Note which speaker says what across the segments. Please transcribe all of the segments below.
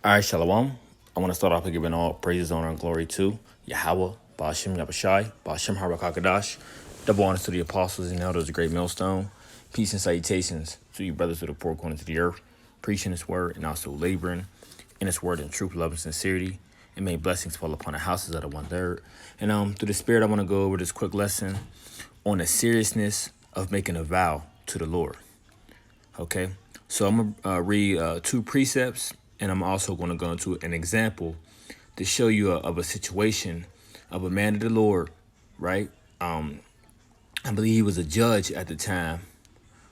Speaker 1: All right, Shalom. I want to start off by giving all praises, honor, and glory to Yahweh, Ba'ashem Yabashai, Ba'ashem Harakakadash. Double honors to the apostles and elders of the great millstone. Peace and salutations to you brothers of the poor corners of the earth, preaching his word and also laboring in his word in truth, love, and sincerity. And may blessings fall upon the houses of the 1/3. And through the spirit, I want to go over this quick lesson on the seriousness of making a vow to the Lord. Okay, so I'm going to read two precepts, and I'm also going to go into an example to show you of a situation of a man of the Lord, right? I believe he was a judge at the time,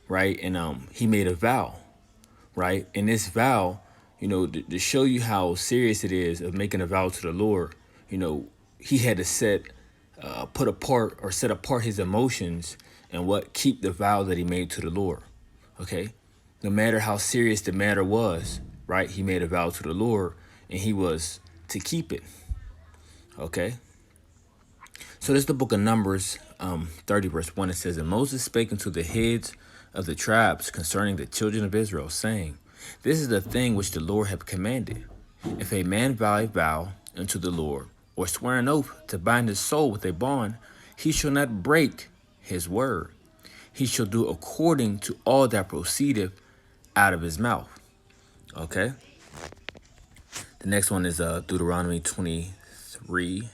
Speaker 1: right? And he made a vow, right? And this vow, to show you how serious it is of making a vow to the Lord, he had to set apart his emotions and keep the vow that he made to the Lord. Okay, no matter how serious the matter was, right? He made a vow to the Lord, and he was to keep it. Okay, so this is the book of Numbers, 30 verse 1. It says, "And Moses spake unto the heads of the tribes concerning the children of Israel, saying, This is the thing which the Lord hath commanded. If a man vow a vow unto the Lord, or swear an oath to bind his soul with a bond, he shall not break his word. He shall do according to all that proceedeth out of his mouth." Okay. The next one is Deuteronomy 23.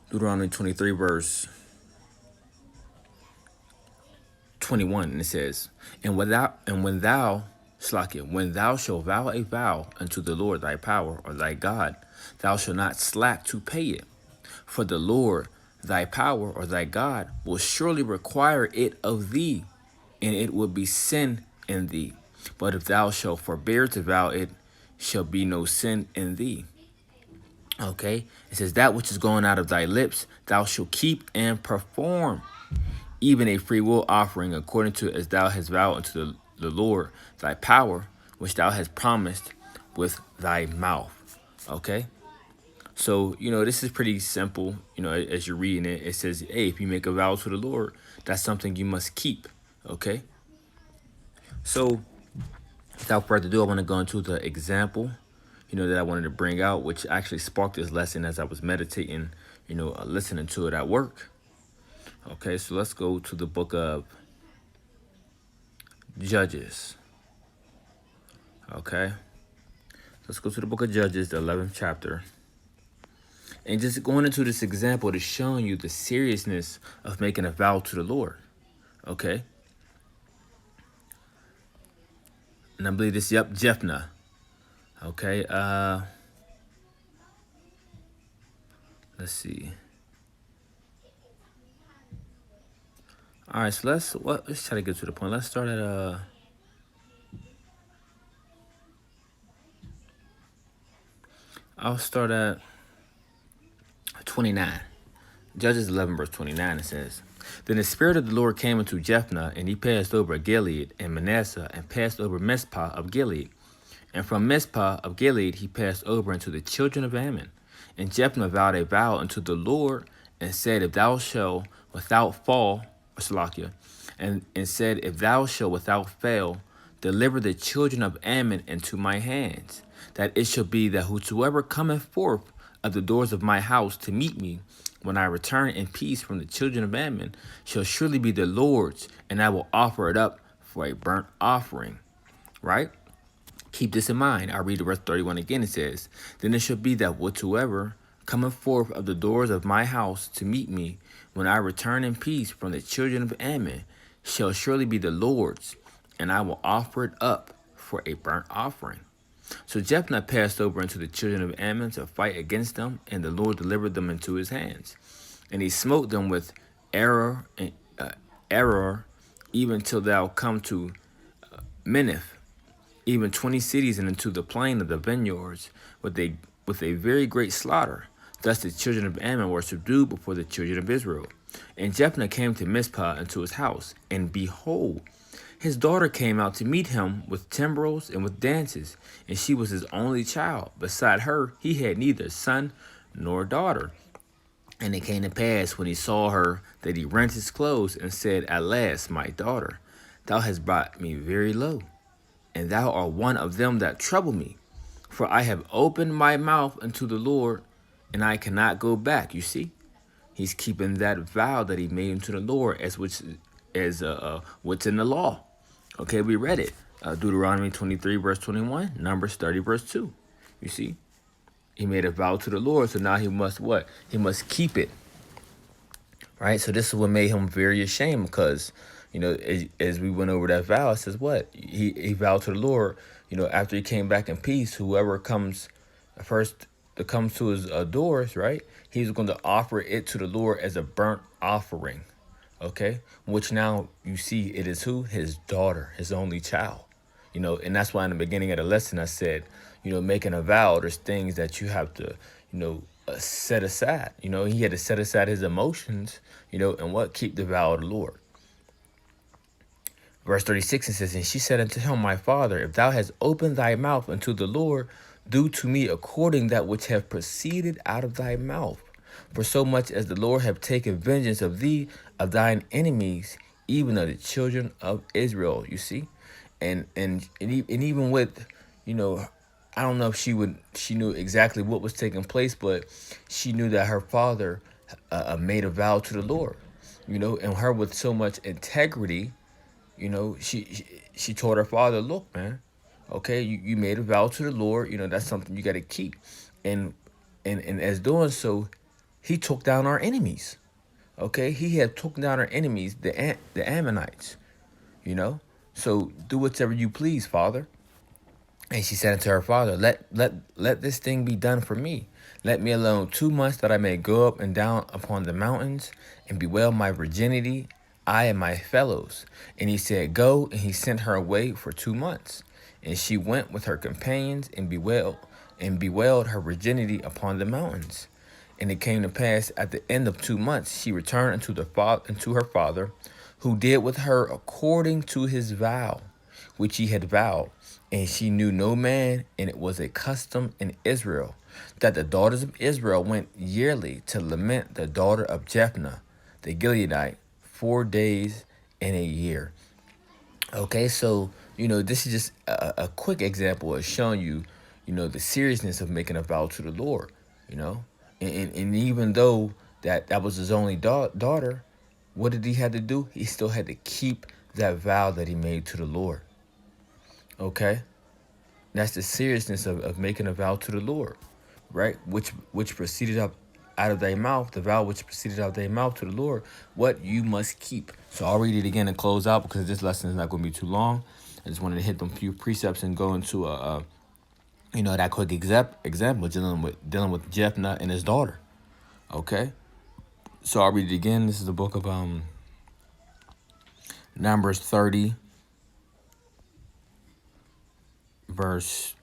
Speaker 1: Deuteronomy 23 verse 21, and it says, when thou shalt vow a vow unto the Lord thy power or thy God, thou shalt not slack to pay it. For the Lord thy power or thy God will surely require it of thee, and it will be sin in thee. But if thou shalt forbear to vow, it shall be no sin in thee. Okay, it says, that which is going out of thy lips thou shalt keep and perform, even a freewill offering, according to as thou hast vowed unto the Lord thy power, which thou hast promised with thy mouth. Okay, so this is pretty simple. As you're reading it, it says, hey, if you make a vow to the Lord, that's something you must keep. Okay, so without further ado, I want to go into the example that I wanted to bring out, which actually sparked this lesson as I was meditating, listening to it at work. Okay, so let's go to the book of Judges. Okay, let's go to the book of Judges, the 11th chapter. And just going into this example to showing you the seriousness of making a vow to the Lord. Okay. And I believe this, Jephthah. Okay, let's see. All right, so let's try to get to the point. Let's start at I'll start at 29. Judges 11 verse 29, it says, "Then the Spirit of the Lord came unto Jephthah, and he passed over Gilead and Manasseh, and passed over Mizpah of Gilead. And from Mizpah of Gilead he passed over into the children of Ammon. And Jephthah vowed a vow unto the Lord, and said, If thou shalt without fail, and said, If thou shalt without fail deliver the children of Ammon into my hands, that it shall be that whosoever cometh forth of the doors of my house to meet me, when I return in peace from the children of Ammon, shall surely be the Lord's, and I will offer it up for a burnt offering." Right? Keep this in mind. I'll read the verse 31 again. It says, "Then it shall be that whatsoever cometh forth of the doors of my house to meet me, when I return in peace from the children of Ammon, shall surely be the Lord's, and I will offer it up for a burnt offering." So Jephthah passed over into the children of Ammon to fight against them, and the Lord delivered them into his hands. And he smote them with error, even till thou come to Minnith, even 20 cities, and into the plain of the vineyards, with a very great slaughter. Thus the children of Ammon were subdued before the children of Israel. And Jephthah came to Mizpah unto his house, and behold, his daughter came out to meet him with timbrels and with dances, and she was his only child. Beside her he had neither son nor daughter. And it came to pass, when he saw her, that he rent his clothes, and said, Alas, my daughter, thou hast brought me very low. and thou art one of them that trouble me. For I have opened my mouth unto the Lord, and I cannot go back. You see, he's keeping that vow that he made unto the Lord, as what's in the law. Okay, we read it. Deuteronomy 23, verse 21, Numbers 30, verse 2. You see, he made a vow to the Lord, so now he must what? He must keep it. Right? So this is what made him very ashamed, because, as we went over that vow, it says what? He vowed to the Lord, after he came back in peace, whoever comes first that comes to his doors, right? He's going to offer it to the Lord as a burnt offering. Okay? Which now you see it is who? His daughter, his only child. And that's why in the beginning of the lesson I said, making a vow, there's things that you have to, set aside. He had to set aside his emotions, and what? Keep the vow of the Lord. Verse 36, it says, and she said unto him, my father, if thou hast opened thy mouth unto the Lord, do to me according that which have proceeded out of thy mouth. For so much as the Lord have taken vengeance of thee, of thine enemies, even of the children of Israel. You see? And even with, I don't know if she knew exactly what was taking place, but she knew that her father made a vow to the Lord, and her with so much integrity, she told her father, look, man, okay, you made a vow to the Lord, that's something you got to keep. And as doing so, he took down our enemies. Okay, he had took down our enemies, the Ammonites, So do whatever you please, Father. And she said unto her father, let this thing be done for me. Let me alone 2 months, that I may go up and down upon the mountains and bewail my virginity, I and my fellows. And he said, go. And he sent her away for 2 months. And she went with her companions and bewailed her virginity upon the mountains. And it came to pass at the end of 2 months, she returned unto her father, who did with her according to his vow, which he had vowed. And she knew no man, and it was a custom in Israel, that the daughters of Israel went yearly to lament the daughter of Jephthah, the Gileadite, 4 days in a year. Okay, so, this is just a quick example of showing you, the seriousness of making a vow to the Lord, And even though that was his only daughter, what did he have to do? He still had to keep that vow that he made to the Lord. Okay? That's the seriousness of making a vow to the Lord, right? Which proceeded up out of thy mouth, the vow which proceeded out of thy mouth to the Lord, what you must keep. So I'll read it again and close out, because this lesson is not going to be too long. I just wanted to hit them few precepts and go into that quick example dealing with Jephthah and his daughter. Okay, so I'll read it again. This is the book of Numbers 30, verse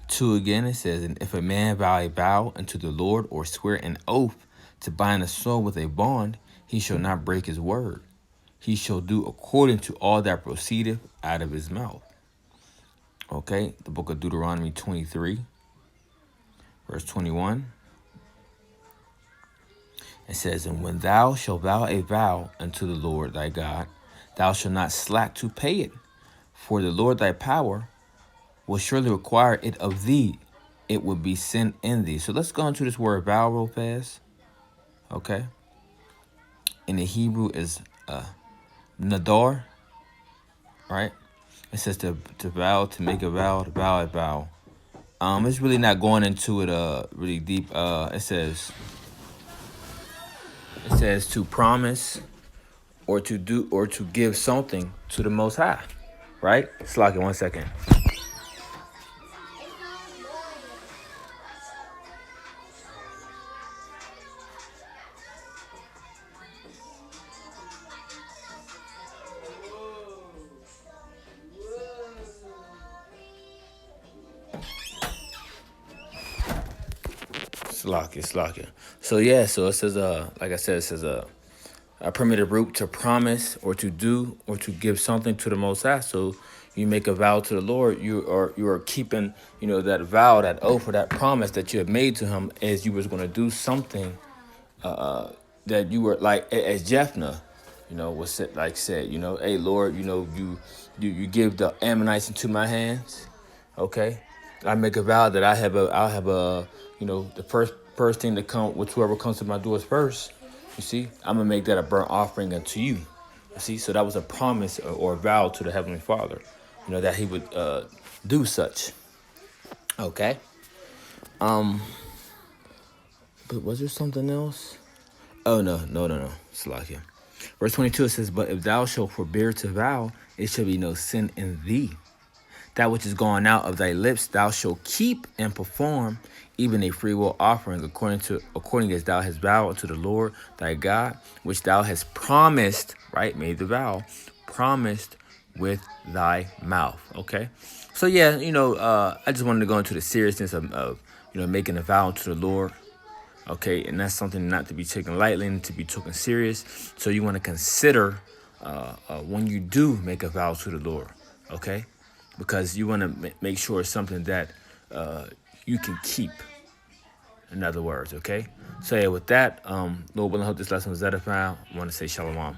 Speaker 1: 2 again. It says, and if a man vow a vow unto the Lord, or swear an oath to bind a soul with a bond, he shall not break his word. He shall do according to all that proceedeth out of his mouth. Okay, the book of Deuteronomy 23, verse 21. It says, and when thou shalt vow a vow unto the Lord thy God, thou shalt not slack to pay it, for the Lord thy power will surely require it of thee. It will be sin in thee. So let's go into this word vow real fast. Okay. In the Hebrew is nadar. Right. It says to vow, to make a vow, to vow a vow. It's really not going into it really deep. It says to promise, or to do, or to give something to the Most High. Right? Slock it 1 second. Slock it. So yeah, so it says like I said, it says a primitive root to promise, or to do, or to give something to the Most High. So you make a vow to the Lord, you are keeping, that vow, that oath, or that promise that you have made to him, as you was going to do something that you were like, as Jephthah, was said, hey Lord, you give the Ammonites into my hands. Okay. I make a vow that I'll have a, the first thing that come, whoever comes to my doors first, you see, I'm gonna make that a burnt offering unto you. You see, so that was a promise or a vow to the Heavenly Father, that he would do such. Okay. But was there something else? Oh, no. Salakia. Verse 22, it says, but if thou shalt forbear to vow, it shall be no sin in thee. That which is gone out of thy lips, thou shalt keep and perform, even a freewill offering, according as thou hast vowed unto the Lord thy God, which thou hast promised, right? Made the vow, promised with thy mouth. Okay. So yeah, I just wanted to go into the seriousness of making a vow to the Lord. Okay, and that's something not to be taken lightly and to be taken serious. So you want to consider when you do make a vow to the Lord, okay? Because you want to make sure it's something that you can keep, in other words, okay? So yeah, with that, Lord willing, I hope this lesson was edifying. I want to say shalom.